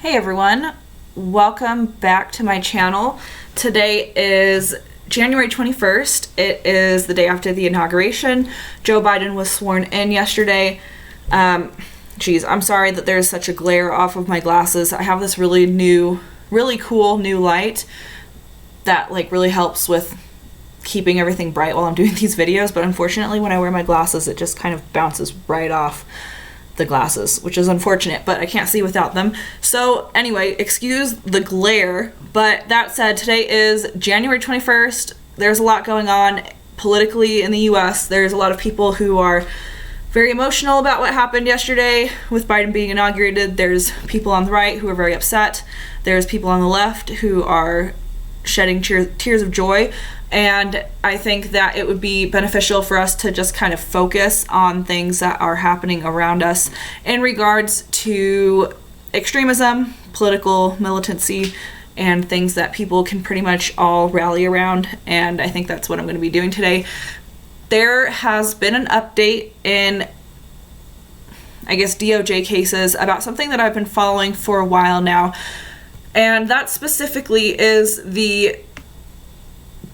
Hey everyone, welcome back to my channel. Today is January 21st. It is the day after the inauguration. Joe Biden was sworn in yesterday. Geez, I'm sorry that there's such a glare off of my glasses. I have this really cool new light that really helps with keeping everything bright while I'm doing these videos, but unfortunately when I wear my glasses it just kind of bounces right off the glasses, which is unfortunate, but I can't see without them. So anyway, excuse the glare, but that said, today is January 21st. There's a lot going on politically in the US. There's a lot of people who are very emotional about what happened yesterday with Biden being inaugurated. There's people on the right who are very upset. There's people on the left who are shedding tears of joy. And I think that it would be beneficial for us to just kind of focus on things that are happening around us in regards to extremism, political militancy, and things that people can pretty much all rally around. And I think that's what I'm going to be doing today. There has been an update in, I guess, DOJ cases about something that I've been following for a while now. And that specifically is the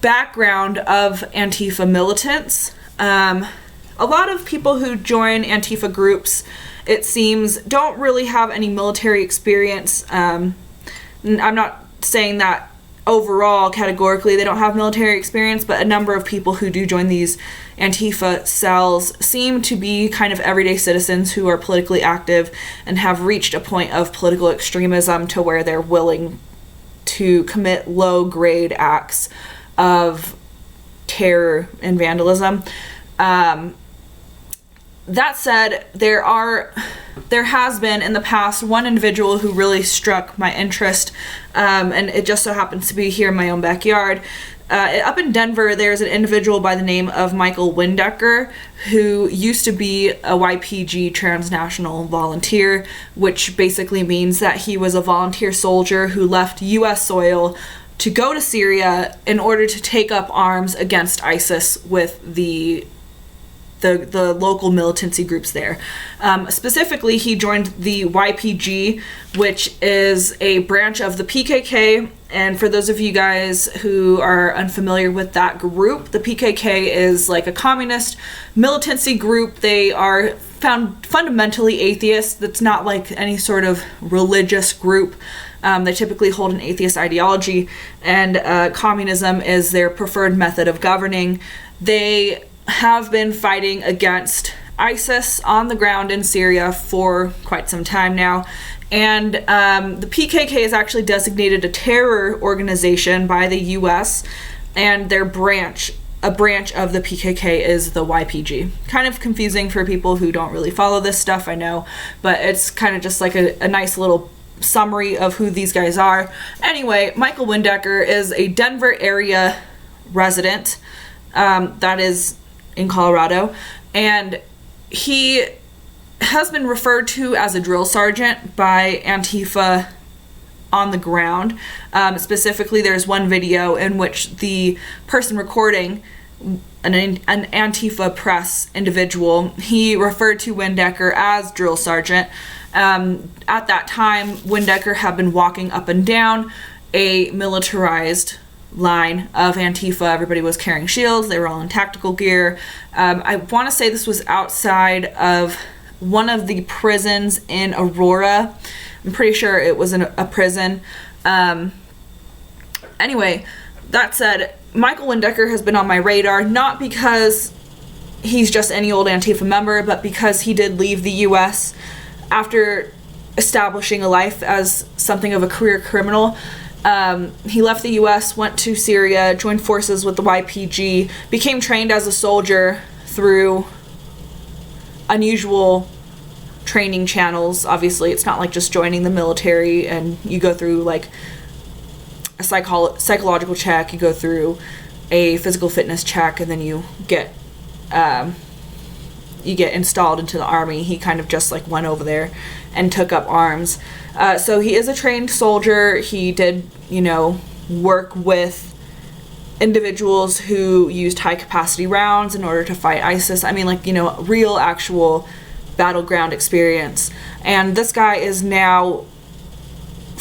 background of Antifa militants. A lot of people who join Antifa groups, it seems, don't really have any military experience. I'm not saying that overall, categorically, they don't have military experience, but a number of people who do join these Antifa cells seem to be kind of everyday citizens who are politically active and have reached a point of political extremism to where they're willing to commit low-grade acts of terror and vandalism. That said, there has been in the past one individual who really struck my interest, and it just so happens to be here in my own backyard. Up in Denver, there's an individual by the name of Michael Windecker, who used to be a YPG transnational volunteer, which basically means that he was a volunteer soldier who left U.S. soil to go to Syria in order to take up arms against ISIS with the local militancy groups there. Specifically, he joined the YPG, which is a branch of the PKK. And for those of you guys who are unfamiliar with that group, the PKK is like a communist militancy group. They are found fundamentally atheist. That's not like any sort of religious group. They typically hold an atheist ideology, and communism is their preferred method of governing. They have been fighting against ISIS on the ground in Syria for quite some time now. And the PKK is actually designated a terror organization by the US, and their a branch of the PKK is the YPG. Kind of confusing for people who don't really follow this stuff, I know, but it's kind of just like a nice little summary of who these guys are. Anyway, Michael Windecker is a Denver area resident, that is in Colorado, and he has been referred to as a drill sergeant by Antifa on the ground. Specifically, there's one video in which the person recording, an Antifa press individual, he referred to Windecker as drill sergeant. At that time, Windecker had been walking up and down a militarized line of Antifa. Everybody was carrying shields. They were all in tactical gear. I want to say this was outside of one of the prisons in Aurora. I'm pretty sure it was in a prison. Anyway, that said, Michael Windecker has been on my radar, not because he's just any old Antifa member, but because he did leave the U.S. after establishing a life as something of a career criminal. He left the U.S., went to Syria, joined forces with the YPG, became trained as a soldier through unusual training channels. Obviously, it's not like just joining the military and you go through like a psychological check, you go through a physical fitness check, and then you get installed into the army. He kind of just like went over there and took up arms. So he is a trained soldier. He did, work with individuals who used high capacity rounds in order to fight ISIS. I mean, real actual battleground experience. And this guy is now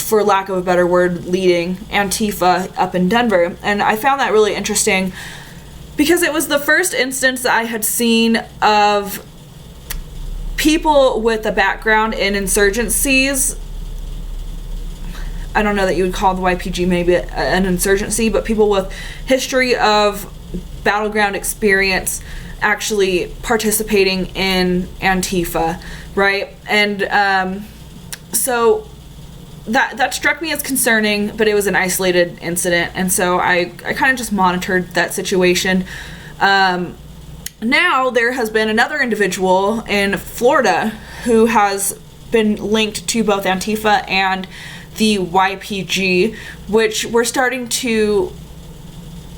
for lack of a better word, leading Antifa up in Denver. And I found that really interesting because it was the first instance that I had seen of people with a background in insurgencies. I don't know that you would call the YPG maybe an insurgency, but people with history of battleground experience actually participating in Antifa, right? And so that struck me as concerning, but it was an isolated incident, and so I kind of just monitored that situation. Now there has been another individual in Florida who has been linked to both Antifa and the YPG, which we're starting to,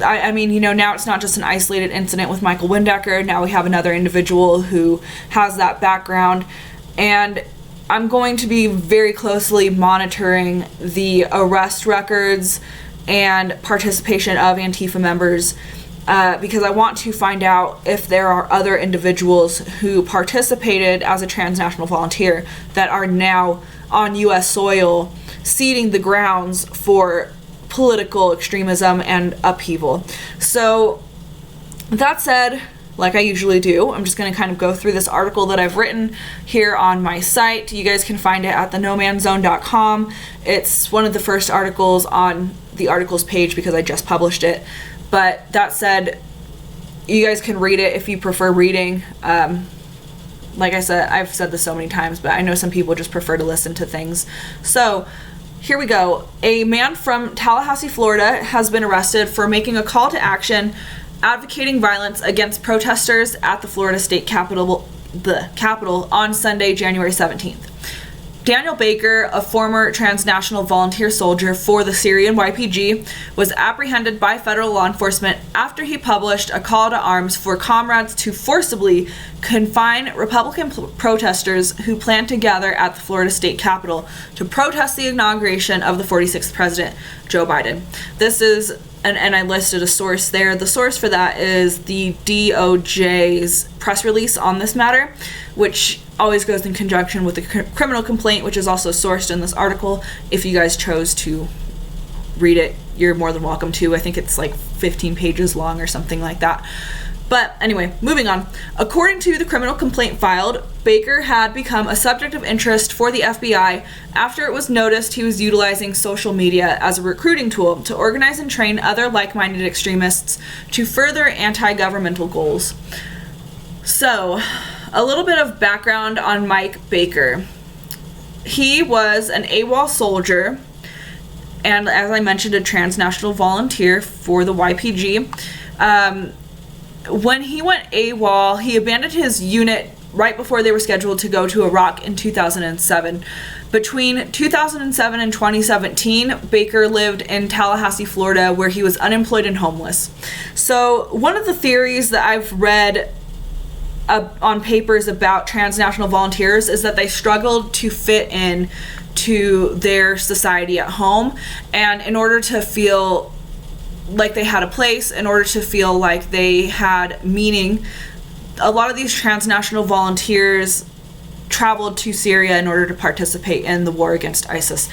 I mean, now it's not just an isolated incident with Michael Windecker. Now we have another individual who has that background, and I'm going to be very closely monitoring the arrest records and participation of Antifa members because I want to find out if there are other individuals who participated as a transnational volunteer that are now on U.S. soil, seeding the grounds for political extremism and upheaval. So that said, like I usually do, I'm just going to kind of go through this article that I've written here on my site. You guys can find it at thenomanzone.com. It's one of the first articles on the articles page because I just published it. But that said, you guys can read it if you prefer reading. Like I said, I've said this so many times, but I know some people just prefer to listen to things. So here we go. A man from Tallahassee, Florida has been arrested for making a call to action advocating violence against protesters at the Florida State Capitol on Sunday, January 17th. Daniel Baker, a former transnational volunteer soldier for the Syrian YPG, was apprehended by federal law enforcement after he published a call to arms for comrades to forcibly confine Republican protesters who planned to gather at the Florida State Capitol to protest the inauguration of the 46th president, Joe Biden. This is, and I listed a source there. The source for that is the DOJ's press release on this matter, which always goes in conjunction with the criminal complaint, which is also sourced in this article. If you guys chose to read it, you're more than welcome to. I think it's like 15 pages long or something like that. But anyway, moving on. According to the criminal complaint filed, Baker had become a subject of interest for the FBI after it was noticed he was utilizing social media as a recruiting tool to organize and train other like-minded extremists to further anti-governmental goals. So, a little bit of background on Mike Baker. He was an AWOL soldier, and as I mentioned, a transnational volunteer for the YPG. When he went AWOL, he abandoned his unit right before they were scheduled to go to Iraq in 2007. Between 2007 and 2017, Baker lived in Tallahassee, Florida, where he was unemployed and homeless. So one of the theories that I've read on papers about transnational volunteers is that they struggled to fit in to their society at home, and in order to feel like they had a place, in order to feel like they had meaning, a lot of these transnational volunteers traveled to Syria in order to participate in the war against ISIS.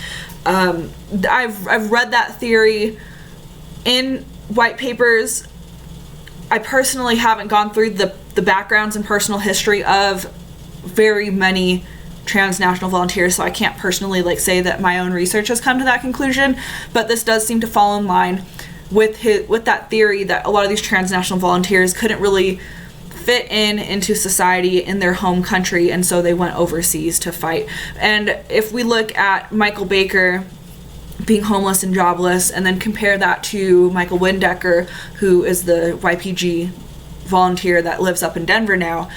I've read that theory in white papers. I personally haven't gone through the backgrounds and personal history of very many transnational volunteers, so I can't personally say that my own research has come to that conclusion, but this does seem to fall in line with that theory that a lot of these transnational volunteers couldn't really fit into society in their home country, and so they went overseas to fight. And if we look at Michael Baker being homeless and jobless, and then compare that to Michael Windecker, who is the YPG volunteer that lives up in Denver now,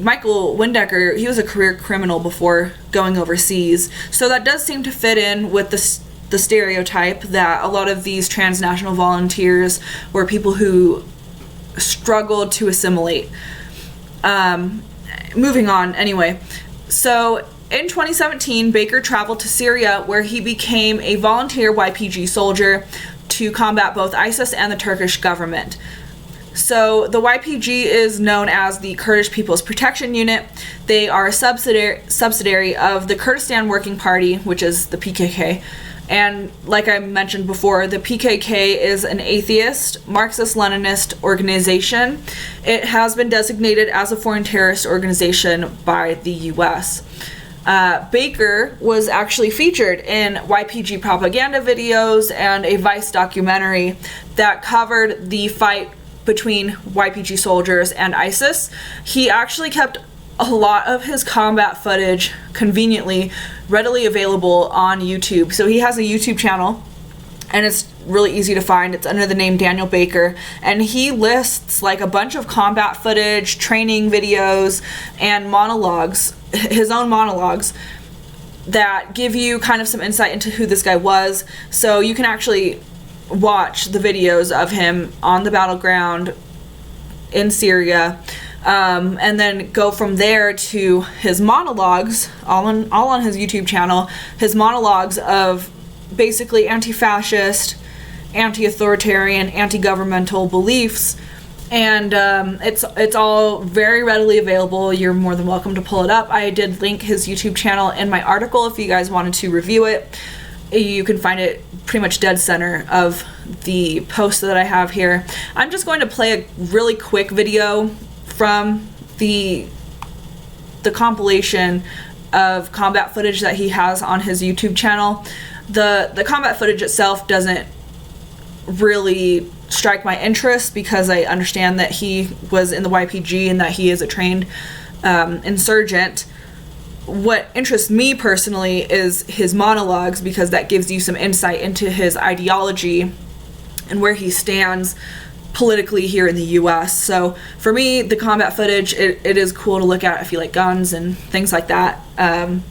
Michael Windecker, he was a career criminal before going overseas, so that does seem to fit in with the stereotype that a lot of these transnational volunteers were people who struggled to assimilate. Moving on, anyway. So in 2017, Baker traveled to Syria, where he became a volunteer YPG soldier to combat both ISIS and the Turkish government. So the YPG is known as the Kurdish People's Protection Unit. They are a subsidiary of the Kurdistan Working Party, which is the PKK. And like I mentioned before, the PKK is an atheist, Marxist-Leninist organization. It has been designated as a foreign terrorist organization by the U.S. Baker was actually featured in YPG propaganda videos and a Vice documentary that covered the fight between YPG soldiers and ISIS. He actually kept a lot of his combat footage conveniently readily available on YouTube. So he has a YouTube channel, and it's really easy to find. It's under the name Daniel Baker, and he lists like a bunch of combat footage, training videos, and monologues, his own monologues, that give you kind of some insight into who this guy was. So you can actually watch the videos of him on the battleground in Syria, and then go from there to his monologues, all on his YouTube channel, his monologues of basically anti-fascist, anti-authoritarian, anti-governmental beliefs, and it's all very readily available. You're more than welcome to pull it up. I did link his YouTube channel in my article if you guys wanted to review it. You can find it pretty much dead center of the post that I have here. I'm just going to play a really quick video from the compilation of combat footage that he has on his YouTube channel. The combat footage itself doesn't really strike my interest because I understand that he was in the YPG and that he is a trained insurgent. What interests me personally is his monologues, because that gives you some insight into his ideology and where he stands politically here in the US. So for me, the combat footage, it is cool to look at if you like guns and things like that. I'm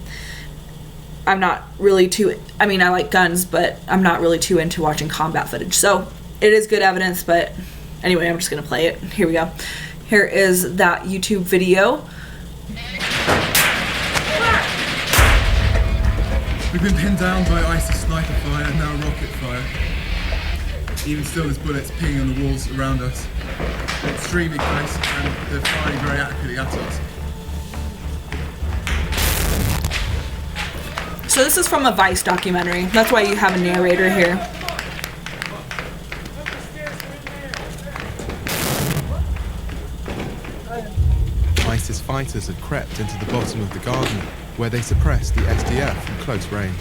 not really too, I mean, I like guns, but I'm not really too into watching combat footage. So it is good evidence, but anyway, I'm just gonna play it. Here we go. Here is that YouTube video. We've been pinned down by ISIS sniper fire and now rocket fire. Even still, there's bullets pinging on the walls around us. Extremely close, and they're firing very accurately at us. So this is from a Vice documentary. That's why you have a narrator here. ISIS fighters had crept into the bottom of the garden, where they suppressed the SDF from close range.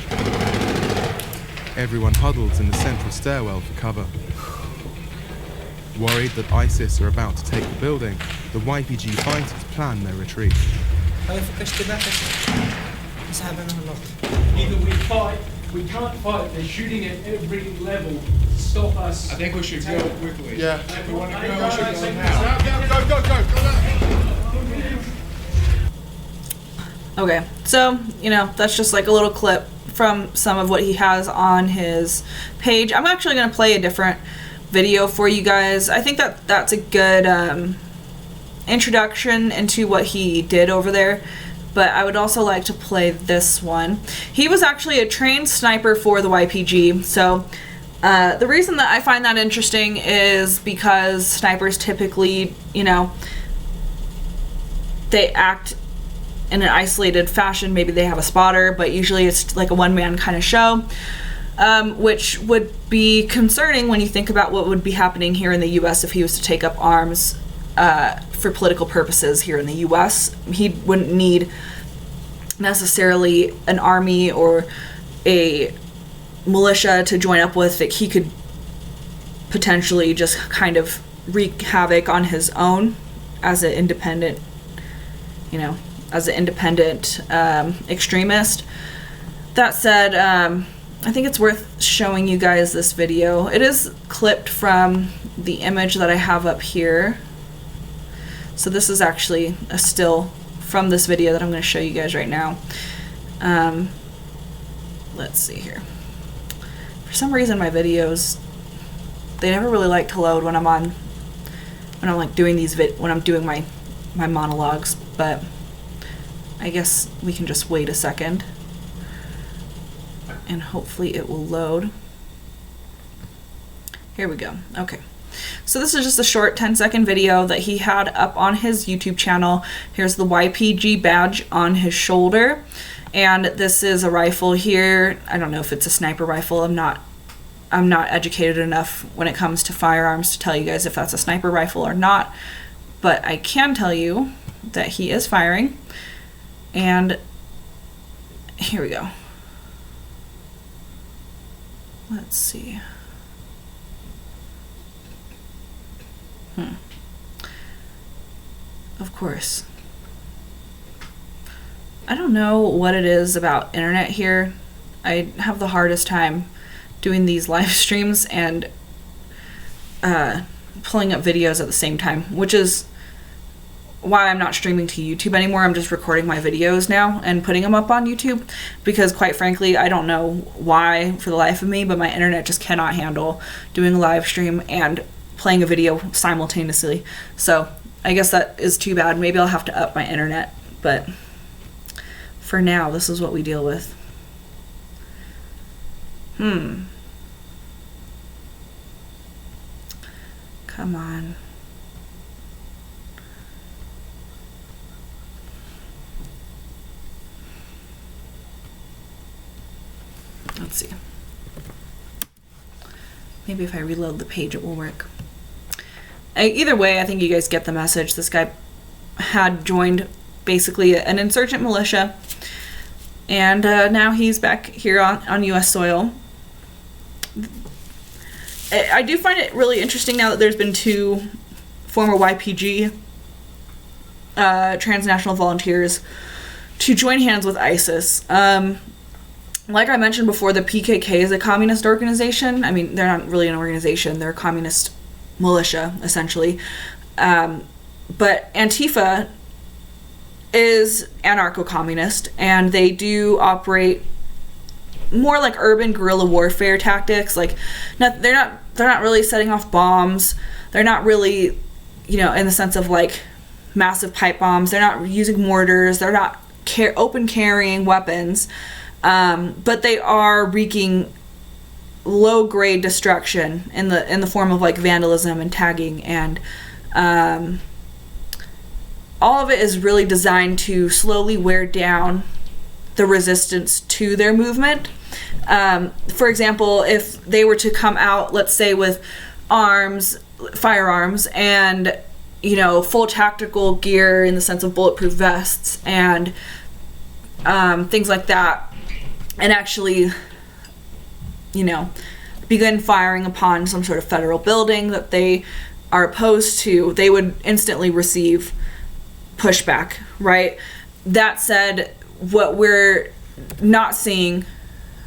Everyone huddled in the central stairwell for cover. Worried that ISIS are about to take the building, the YPG fighters plan their retreat. Either we fight, we can't fight, they're shooting at every level to stop us. I think we should go quickly. Yeah. If we want to go, we should go now. Go. Okay, so, you know, that's just like a little clip from some of what he has on his page. I'm actually going to play a different video for you guys. I think that that's a good introduction into what he did over there, but I would also like to play this one. He was actually a trained sniper for the YPG, so the reason that I find that interesting is because snipers typically, you know, they act in an isolated fashion. Maybe they have a spotter, but usually it's like a one-man kind of show, which would be concerning when you think about what would be happening here in the US if he was to take up arms for political purposes here in the US. He wouldn't need necessarily an army or a militia to join up with. That he could potentially just kind of wreak havoc on his own as an independent, you know, as an independent extremist. That said, I think it's worth showing you guys this video. It is clipped from the image that I have up here. So this is actually a still from this video that I'm going to show you guys right now. Let's see here. For some reason my videos, they never really like to load when I'm like doing these when I'm doing my monologues, but I guess we can just wait a second and hopefully it will load. Here we go. Okay. So this is just a short 10-second video that he had up on his YouTube channel. Here's the YPG badge on his shoulder. And this is a rifle here. I don't know if it's a sniper rifle. I'm not educated enough when it comes to firearms to tell you guys if that's a sniper rifle or not. But I can tell you that he is firing. And here we go. Let's see. Of course. I don't know what it is about internet here. I have the hardest time doing these live streams and pulling up videos at the same time, which is why I'm not streaming to YouTube anymore. I'm just recording my videos now and putting them up on YouTube, because quite frankly, I don't know why for the life of me, but my internet just cannot handle doing a live stream and playing a video simultaneously. So I guess that is too bad. Maybe I'll have to up my internet, but for now, this is what we deal with. Come on. Let's see. Maybe if I reload the page, it will work. Either way, I think you guys get the message. This guy had joined basically an insurgent militia, and now he's back here on U.S. soil. I do find it really interesting now that there's been 2 former YPG transnational volunteers to join hands with ISIS. Like I mentioned before, the PKK is a communist organization. I mean, they're not really an organization. They're a communist militia, essentially. But Antifa is anarcho-communist, and they do operate more like urban guerrilla warfare tactics. Like, they're not really setting off bombs. They're not really, in the sense of like massive pipe bombs. They're not using mortars. They're not open carrying weapons. But they are wreaking low-grade destruction in the form of like vandalism and tagging, and all of it is really designed to slowly wear down the resistance to their movement. For example, if they were to come out, let's say with firearms, and full tactical gear in the sense of bulletproof vests and things like that, and actually, begin firing upon some sort of federal building that they are opposed to, they would instantly receive pushback, right? That said, what we're not seeing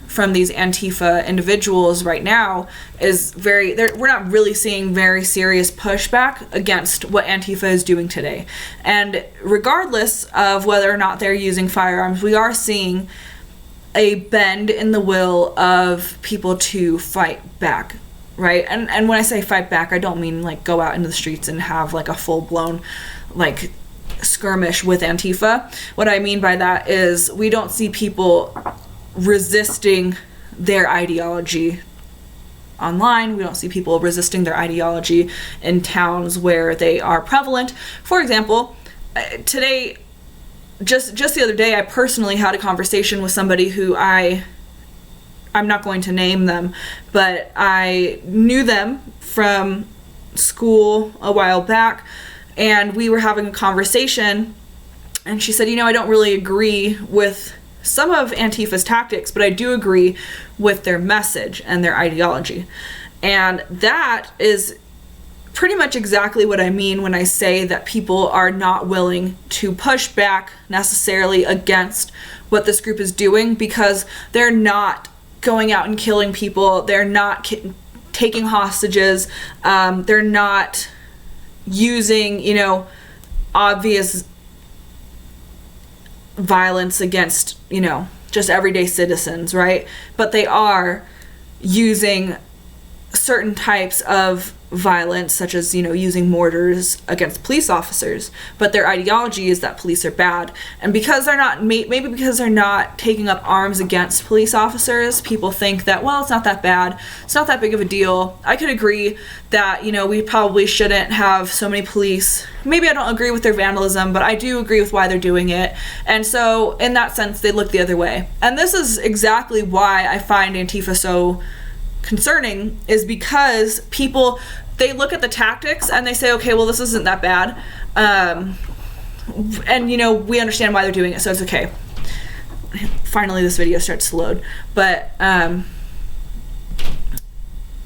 from these Antifa individuals right now is we're not really seeing very serious pushback against what Antifa is doing today. And regardless of whether or not they're using firearms, we are seeing a bend in the will of people to fight back, right? And when I say fight back, I don't mean like go out into the streets and have like a full-blown like skirmish with Antifa. What I mean by that is we don't see people resisting their ideology online. We don't see people resisting their ideology in towns where they are prevalent. For example, today, just the other day, I personally had a conversation with somebody who I'm not going to name them, but I knew them from school a while back, and we were having a conversation, and she said, I don't really agree with some of Antifa's tactics, but I do agree with their message and their ideology. And that is pretty much exactly what I mean when I say that people are not willing to push back necessarily against what this group is doing, because they're not going out and killing people. They're not taking hostages. They're not using, obvious violence against, just everyday citizens, right? But they are using certain types of violence, such as, using mortars against police officers, but their ideology is that police are bad. And because they're not, maybe because they're not taking up arms against police officers, people think that, well, it's not that bad, it's not that big of a deal. I could agree that, we probably shouldn't have so many police. Maybe I don't agree with their vandalism, but I do agree with why they're doing it. And so in that sense, they look the other way. And this is exactly why I find Antifa so concerning, is because people, they look at the tactics and they say, okay, well, this isn't that bad, and we understand why they're doing it, so it's okay. Finally this video starts to load. But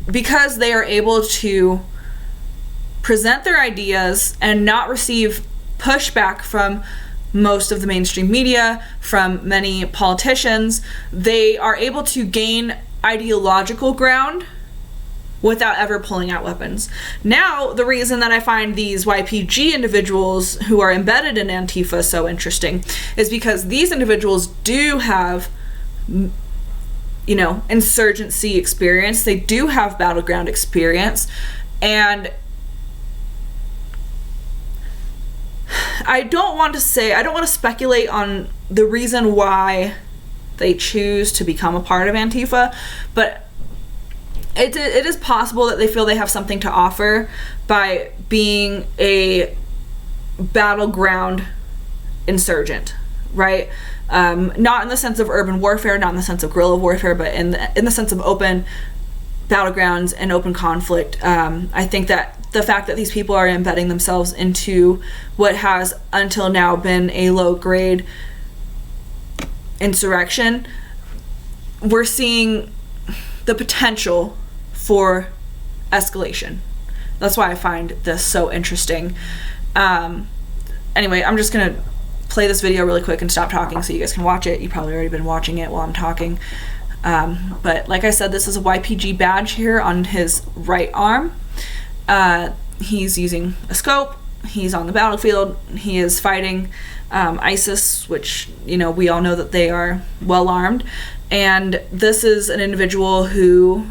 because they are able to present their ideas and not receive pushback from most of the mainstream media, from many politicians, they are able to gain ideological ground without ever pulling out weapons. Now, the reason that I find these YPG individuals who are embedded in Antifa so interesting is because these individuals do have, insurgency experience. They do have battleground experience. And I don't want to speculate on the reason why they choose to become a part of Antifa, but it is possible that they feel they have something to offer by being a battleground insurgent, right? Not in the sense of urban warfare, not in the sense of guerrilla warfare, but in the sense of open battlegrounds and open conflict. I think that the fact that these people are embedding themselves into what has until now been a low-grade insurrection, we're seeing the potential for escalation. That's why I find this so interesting. Anyway, I'm just gonna play this video really quick and stop talking so you guys can watch it. You've probably already been watching it while I'm talking. But like I said, this is a YPG badge here on his right arm. He's using a scope. He's on the battlefield. He is fighting ISIS, which, we all know that they are well armed. And this is an individual who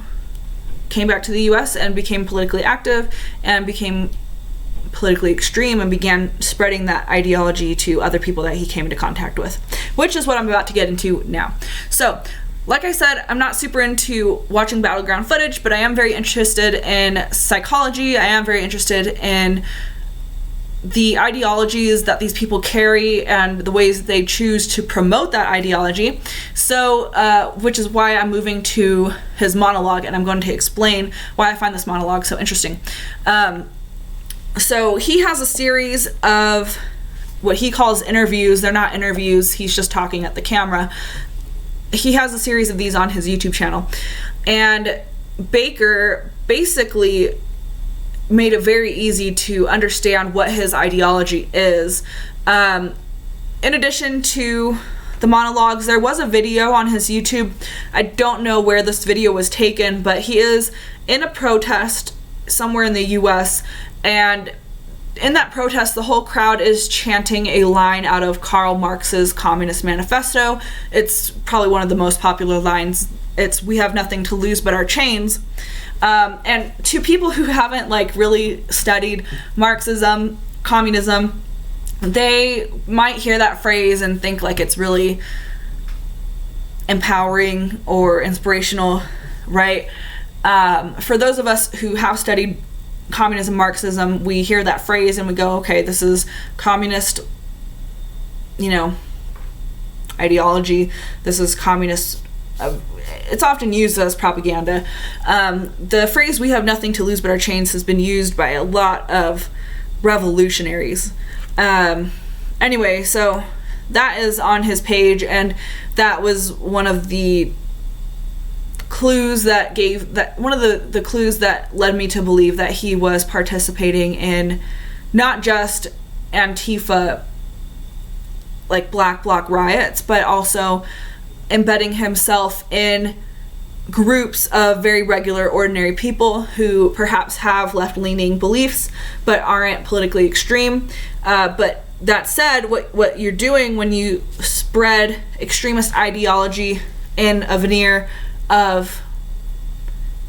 came back to the US and became politically active and became politically extreme and began spreading that ideology to other people that he came into contact with, which is what I'm about to get into now. So, like I said, I'm not super into watching battleground footage, but I am very interested in psychology. I am very interested in the ideologies that these people carry and the ways that they choose to promote that ideology. So, which is why I'm moving to his monologue, and I'm going to explain why I find this monologue so interesting. So he has a series of what he calls interviews. They're not interviews, he's just talking at the camera. He has a series of these on his YouTube channel. And Baker basically made it very easy to understand what his ideology is. In addition to the monologues, there was a video on his YouTube. I don't know where this video was taken, but he is in a protest somewhere in the US, and in that protest, the whole crowd is chanting a line out of Karl Marx's Communist Manifesto. It's probably one of the most popular lines. It's, "We have nothing to lose but our chains." And to people who haven't really studied Marxism, communism, they might hear that phrase and think it's really empowering or inspirational, right? For those of us who have studied communism, Marxism, we hear that phrase and we go, okay, this is communist, ideology. This is communist. It's often used as propaganda. The phrase "we have nothing to lose but our chains" has been used by a lot of revolutionaries. Anyway, so that is on his page, and that was one of the clues that the clues that led me to believe that he was participating in not just Antifa Black Bloc riots, but also embedding himself in groups of very regular, ordinary people who perhaps have left-leaning beliefs but aren't politically extreme. But that said, what you're doing when you spread extremist ideology in a veneer of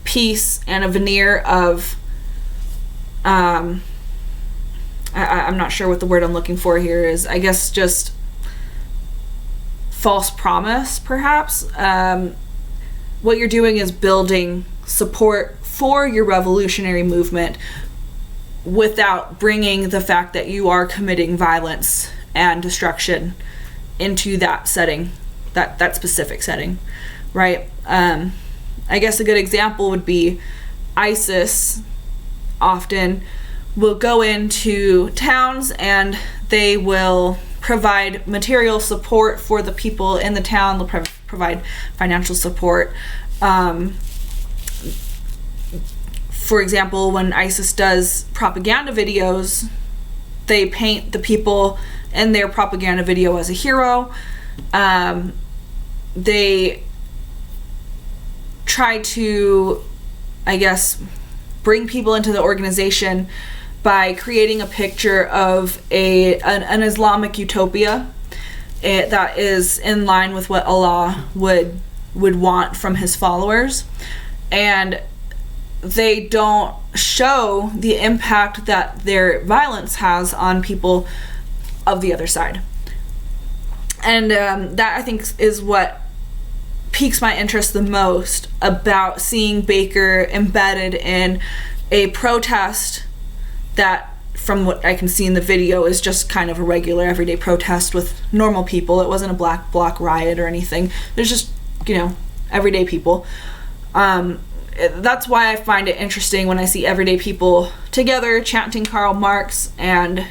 peace and a veneer of I'm not sure what the word I'm looking for here is. I guess just false promise, perhaps. What you're doing is building support for your revolutionary movement without bringing the fact that you are committing violence and destruction into that setting, that specific setting, right? I guess a good example would be ISIS often will go into towns and they will provide material support for the people in the town. They'll provide financial support. For example, when ISIS does propaganda videos, they paint the people in their propaganda video as a hero. They try to, I guess, bring people into the organization by creating a picture of an Islamic utopia that is in line with what Allah would want from his followers, and they don't show the impact that their violence has on people of the other side. And that, I think, is what piques my interest the most about seeing Baker embedded in a protest that, from what I can see in the video, is just kind of a regular everyday protest with normal people. It wasn't a black bloc riot or anything. There's just, everyday people. That's why I find it interesting when I see everyday people together chanting Karl Marx and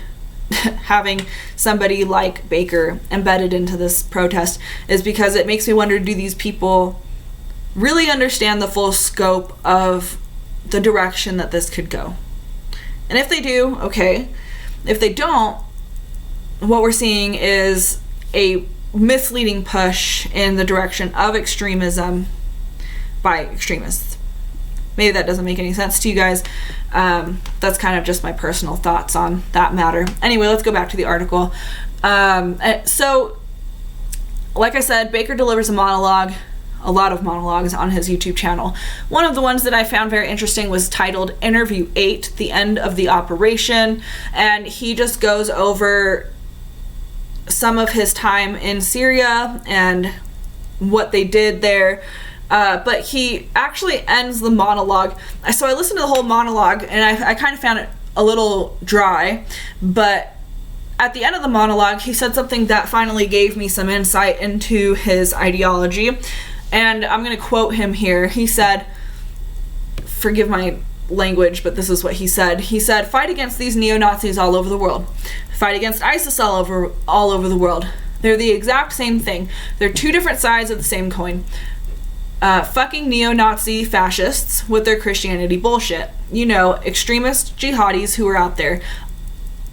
having somebody like Baker embedded into this protest, is because it makes me wonder, do these people really understand the full scope of the direction that this could go? And if they do, okay. If they don't, what we're seeing is a misleading push in the direction of extremism by extremists. Maybe that doesn't make any sense to you guys. That's kind of just my personal thoughts on that matter. Anyway, let's go back to the article. So, like I said, Baker delivers a lot of monologues on his YouTube channel. One of the ones that I found very interesting was titled Interview 8, The End of the Operation, and he just goes over some of his time in Syria and what they did there. But he actually ends the monologue. So I listened to the whole monologue, and I kind of found it a little dry, but at the end of the monologue, he said something that finally gave me some insight into his ideology. And I'm going to quote him here. He said, forgive my language, but this is what he said. He said, "Fight against these neo-Nazis all over the world. Fight against ISIS all over the world. They're the exact same thing. They're two different sides of the same coin. Fucking neo-Nazi fascists with their Christianity bullshit. Extremist jihadis who are out there."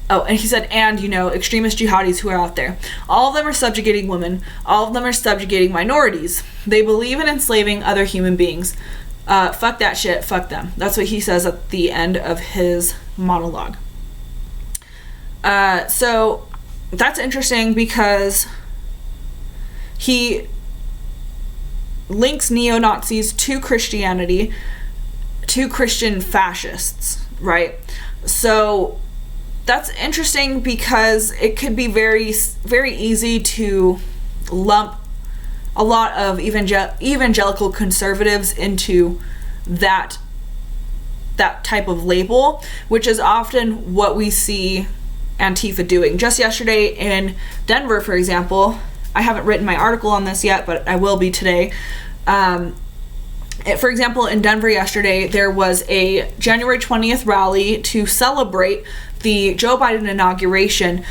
Oh, and he said, extremist jihadis who are out there. All of them are subjugating women. All of them are subjugating minorities. They believe in enslaving other human beings. Fuck that shit. Fuck them. That's what he says at the end of his monologue. So that's interesting because he links neo-Nazis to Christianity, to Christian fascists, right? So that's interesting because it could be very, very easy to lump a lot of evangelical conservatives into that type of label, which is often what we see Antifa doing. Just yesterday in Denver, for example, I haven't written my article on this yet, but I will be today. For example, in Denver yesterday, there was a January 20th rally to celebrate the Joe Biden inauguration,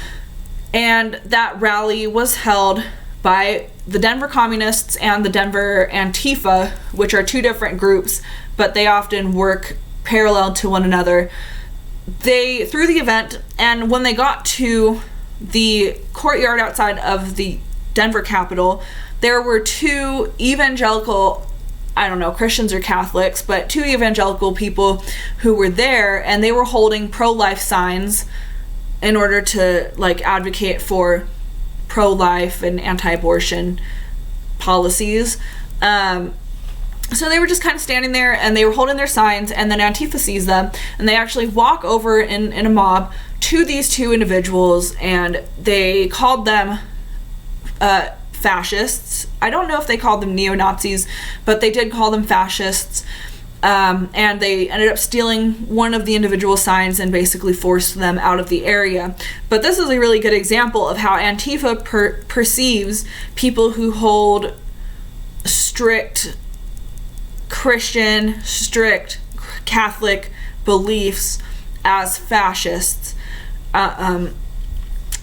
and that rally was held by the Denver Communists and the Denver Antifa, which are two different groups, but they often work parallel to one another. They threw the event, and when they got to the courtyard outside of the Denver Capitol, there were two evangelical, I don't know, Christians or Catholics, but two evangelical people who were there, and they were holding pro-life signs in order to advocate for pro-life and anti-abortion policies. So they were just kind of standing there, and they were holding their signs, and then Antifa sees them, and they actually walk over in a mob to these two individuals, and they called them fascists. I don't know if they called them neo-Nazis, but they did call them fascists. And they ended up stealing one of the individual signs and basically forced them out of the area. But this is a really good example of how Antifa perceives people who hold strict Christian, strict Catholic beliefs as fascists.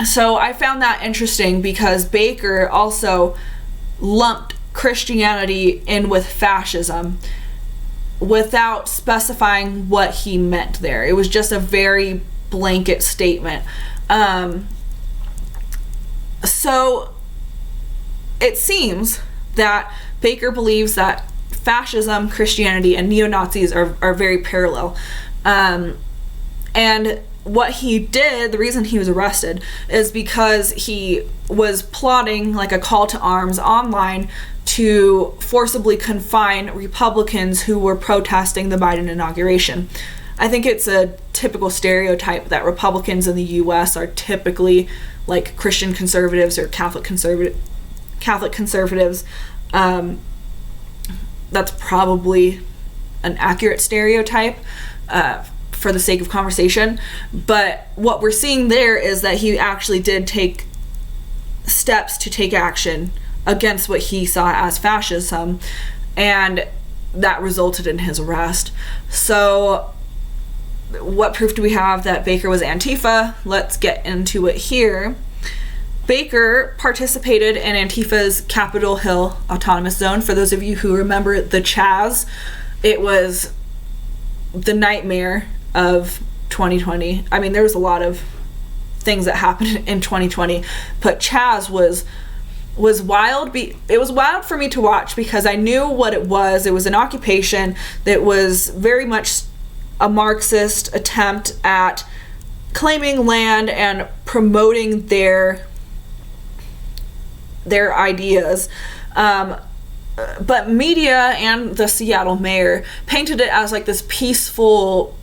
So I found that interesting because Baker also lumped Christianity in with fascism without specifying what he meant there. It was just a very blanket statement. So it seems that Baker believes that fascism, Christianity, and neo-Nazis are very parallel. And what he did, the reason he was arrested, is because he was plotting like a call to arms online to forcibly confine Republicans who were protesting the Biden inauguration. I think it's a typical stereotype that Republicans in the US are typically like Christian conservatives or Catholic conservatives. That's probably an accurate stereotype for the sake of conversation. But what we're seeing there is that he actually did take steps to take action against what he saw as fascism, and that resulted in his arrest. So what proof do we have that Baker was Antifa? Let's get into it here. Baker participated in Antifa's Capitol Hill Autonomous Zone. For those of you who remember the Chaz, it was the nightmare of 2020. I mean, there was a lot of things that happened in 2020, but Chaz was wild. It was wild for me to watch because I knew what it was. It was an occupation that was very much a Marxist attempt at claiming land and promoting their ideas. But media and the Seattle mayor painted it as like this peaceful,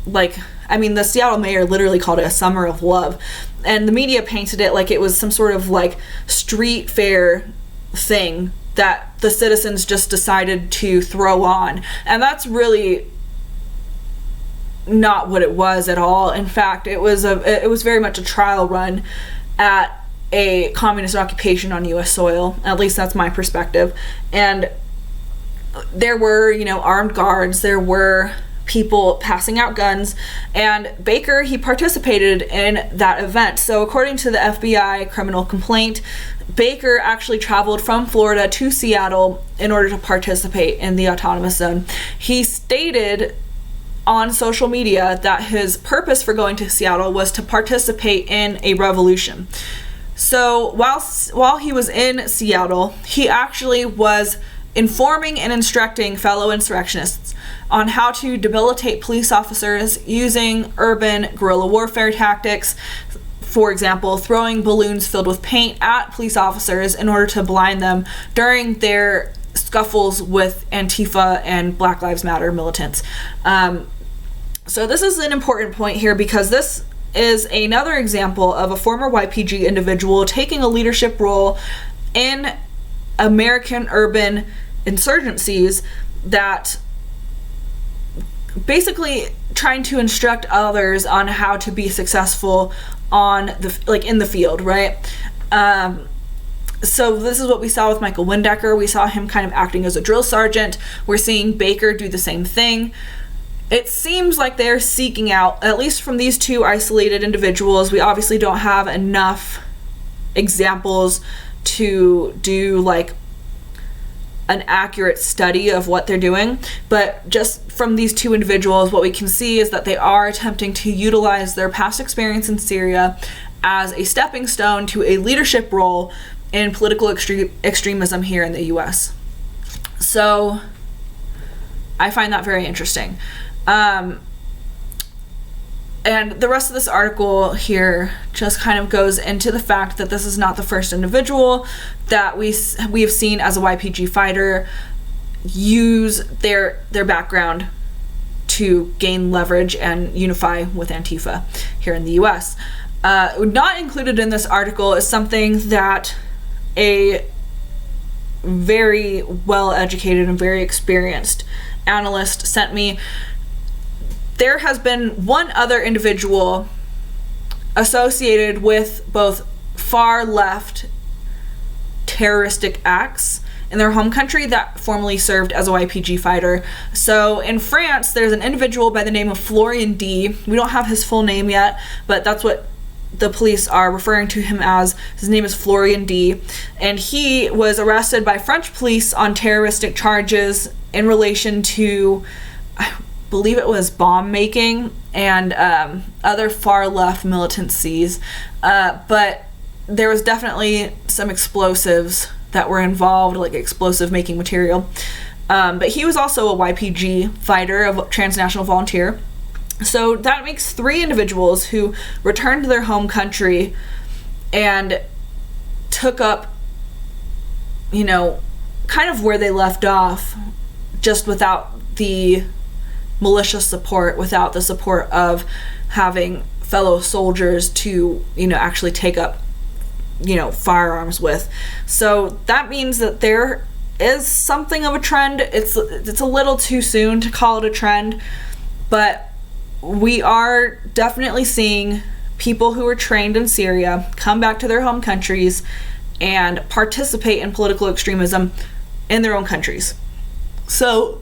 the Seattle mayor literally called it a summer of love. And the media painted it like it was some sort of like street fair thing that the citizens just decided to throw on. And that's really not what it was at all. In fact, it was very much a trial run at a communist occupation on U.S. soil. At least that's my perspective. And there were, armed guards, there were people passing out guns, and Baker, he participated in that event. So according to the FBI criminal complaint, Baker actually traveled from Florida to Seattle in order to participate in the autonomous zone. He stated on social media that his purpose for going to Seattle was to participate in a revolution. So while he was in Seattle, he actually was informing and instructing fellow insurrectionists on how to debilitate police officers using urban guerrilla warfare tactics. For example, throwing balloons filled with paint at police officers in order to blind them during their scuffles with Antifa and Black Lives Matter militants. So this is an important point here because this is another example of a former YPG individual taking a leadership role in American urban insurgencies, that basically trying to instruct others on how to be successful on in the field, right? So this is what we saw with Michael Windecker. We saw him kind of acting as a drill sergeant. We're seeing Baker do the same thing. It seems like they're seeking out, at least from these two isolated individuals, we obviously don't have enough examples to do like an accurate study of what they're doing, but just from these two individuals, what we can see is that they are attempting to utilize their past experience in Syria as a stepping stone to a leadership role in political extremism here in the US. So I find that very interesting. And the rest of this article here just kind of goes into the fact that this is not the first individual that we have seen as a YPG fighter. use their background to gain leverage and unify with Antifa here in the US. Not included in this article is something that a very well-educated and very experienced analyst sent me. There has been one other individual associated with both far left terroristic acts in their home country that formerly served as a YPG fighter. So in France, there's an individual by the name of Florian D. We don't have his full name yet, but that's what the police are referring to him as. His name is Florian D. And he was arrested by French police on terroristic charges in relation to, I believe it was bomb making and other far left militancies. But there was definitely some explosives that were involved, like explosive making material. But he was also a YPG fighter, a transnational volunteer. So that makes 3 individuals who returned to their home country and took up, kind of where they left off, just without the militia support, without the support of having fellow soldiers to, actually take up, firearms with. So that means that there is something of a trend. It's a little too soon to call it a trend, but we are definitely seeing people who were trained in Syria come back to their home countries and participate in political extremism in their own countries. So,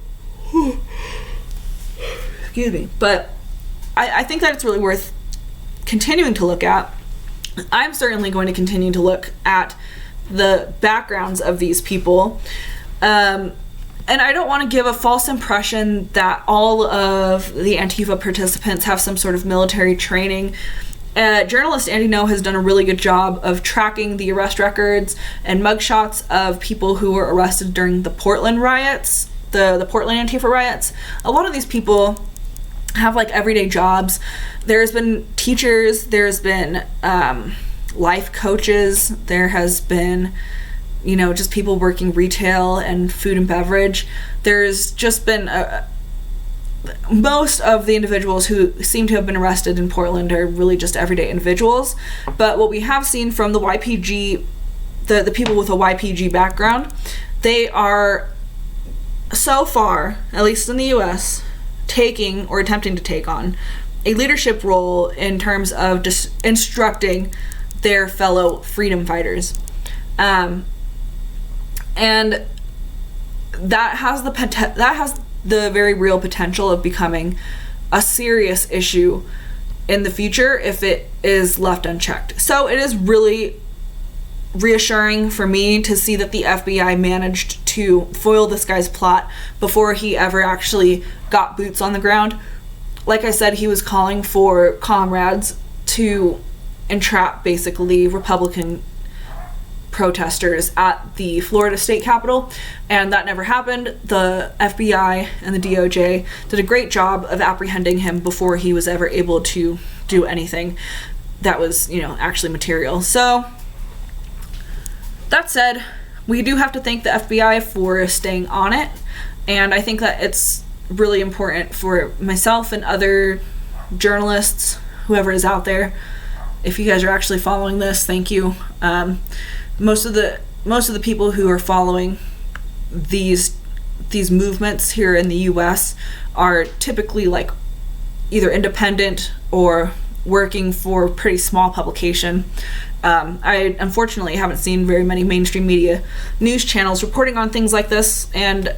excuse me, but I think that it's really worth continuing to look at. I'm certainly going to continue to look at the backgrounds of these people. And I don't want to give a false impression that all of the Antifa participants have some sort of military training. Journalist Andy No has done a really good job of tracking the arrest records and mugshots of people who were arrested during the Portland riots, the Portland Antifa riots. A lot of these people have like everyday jobs. There's been teachers, there's been life coaches, there has been just people working retail and food and beverage. There's just been most of the individuals who seem to have been arrested in Portland are really just everyday individuals. But what we have seen from the YPG, the people with a YPG background, they are so far, at least in the US, taking or attempting to take on a leadership role in terms of just instructing their fellow freedom fighters. And that has the very real potential of becoming a serious issue in the future if it is left unchecked. So it is really reassuring for me to see that the FBI managed to foil this guy's plot before he ever actually got boots on the ground. Like I said, he was calling for comrades to entrap basically Republican protesters at the Florida state capitol, and that never happened. The FBI and the DOJ did a great job of apprehending him before he was ever able to do anything that was, actually material. So that said, we do have to thank the FBI for staying on it, and I think that it's really important for myself and other journalists, whoever is out there. If you guys are actually following this, thank you. Most of the people who are following these movements here in the US are typically like either independent or working for a pretty small publication. I unfortunately haven't seen very many mainstream media news channels reporting on things like this, and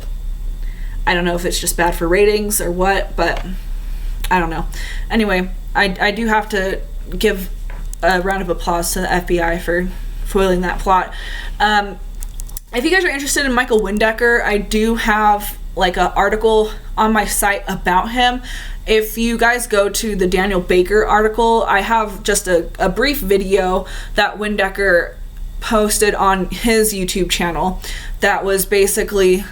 I don't know if it's just bad for ratings or what, but I don't know. Anyway, I do have to give a round of applause to the FBI for foiling that plot. If you guys are interested in Michael Windecker, I do have like an article on my site about him. If you guys go to the Daniel Baker article, I have just a brief video that Windecker posted on his YouTube channel that was basically,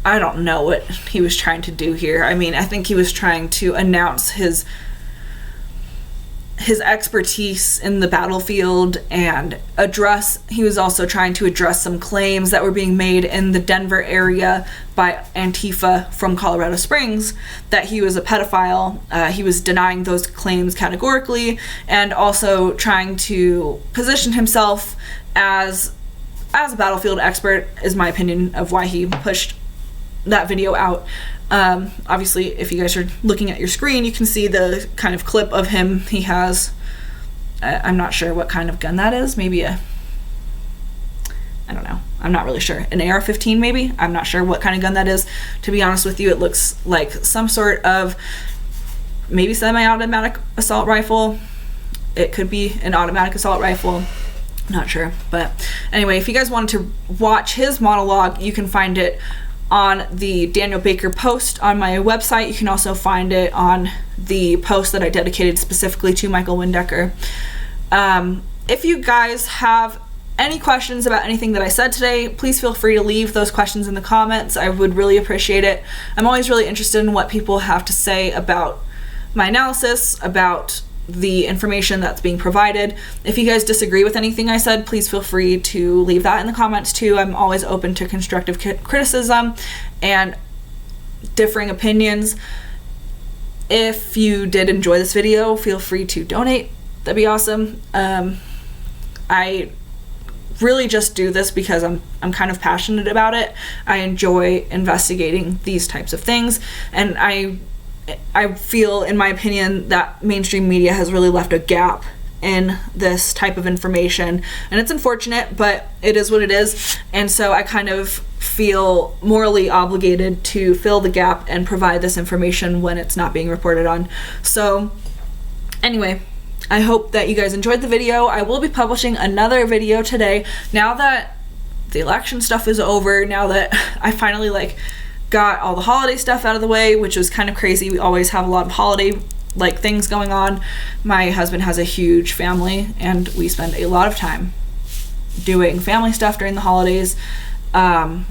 I don't know what he was trying to do here. I mean, I think he was trying to announce his his expertise in the battlefield and he was also trying to address some claims that were being made in the Denver area by Antifa from Colorado Springs that he was a pedophile. He was denying those claims categorically, and also trying to position himself as a battlefield expert, is my opinion of why he pushed that video out. Obviously, if you guys are looking at your screen, you can see the kind of clip of him. He has, I'm not sure what kind of gun that is. Maybe I don't know. I'm not really sure. An AR-15 maybe? I'm not sure what kind of gun that is. To be honest with you, it looks like some sort of maybe semi-automatic assault rifle. It could be an automatic assault rifle. Not sure. But anyway, if you guys wanted to watch his monologue, you can find it on the Daniel Baker post on my website. You can also find it on the post that I dedicated specifically to Michael Windecker. If you guys have any questions about anything that I said today, please feel free to leave those questions in the comments. I would really appreciate it. I'm always really interested in what people have to say about my analysis, about the information that's being provided. If you guys disagree with anything I said, please feel free to leave that in the comments too. I'm always open to constructive criticism and differing opinions. If you did enjoy this video, feel free to donate. That'd be awesome. I really just do this because I'm kind of passionate about it. I enjoy investigating these types of things, and I feel, in my opinion, that mainstream media has really left a gap in this type of information, and it's unfortunate, but it is what it is. And so I kind of feel morally obligated to fill the gap and provide this information when it's not being reported on. So anyway, I hope that you guys enjoyed the video. I will be publishing another video today now that the election stuff is over, now that I finally got all the holiday stuff out of the way, which was kind of crazy. We always have a lot of holiday things going on. My husband has a huge family, and we spend a lot of time doing family stuff during the holidays. Now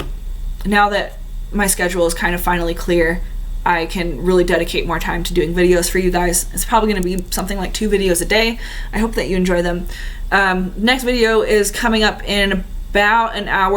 that my schedule is kind of finally clear, I can really dedicate more time to doing videos for you guys. It's probably going to be something like 2 videos a day. I hope that you enjoy them. Next video is coming up in about an hour.